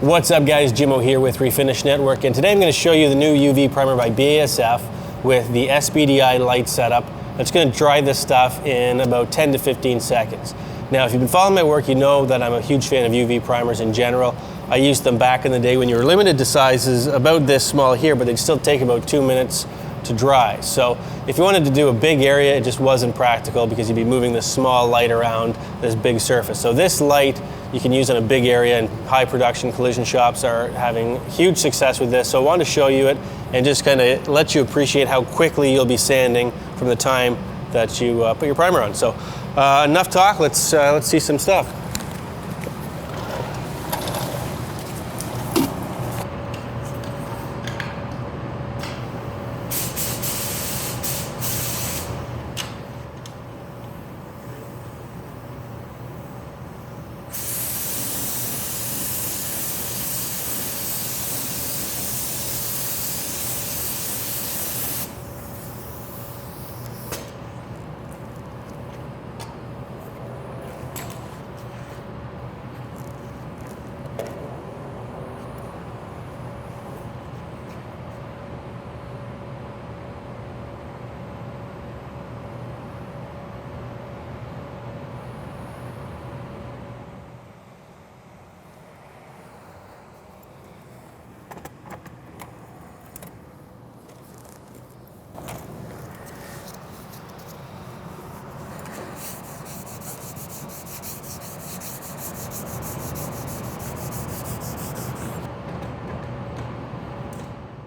What's up guys, Jimmo here with Refinish Network, and today I'm going to show you the new UV primer by BASF with the SPDI light setup. It's going to dry this stuff in about 10 to 15 seconds. Now if you've been following my work, you know that I'm a huge fan of UV primers in general. I used them back in the day when you were limited to sizes about this small here, but they'd still take about 2 minutes to dry. So if you wanted to do a big area, it just wasn't practical because you'd be moving this small light around this big surface. So this light you can use in a big area, and high production collision shops are having huge success with this. So I wanted to show you it and just kind of let you appreciate how quickly you'll be sanding from the time that you put your primer on. So enough talk, let's see some stuff.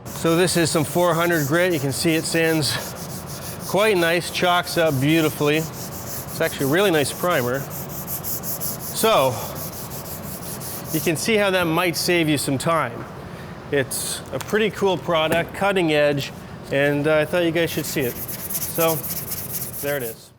So this is some 400 grit. You can see it sands quite nice, chalks up beautifully. It's actually a really nice primer. So you can see how that might save you some time. It's a pretty cool product, cutting edge, and I thought you guys should see it. So there it is.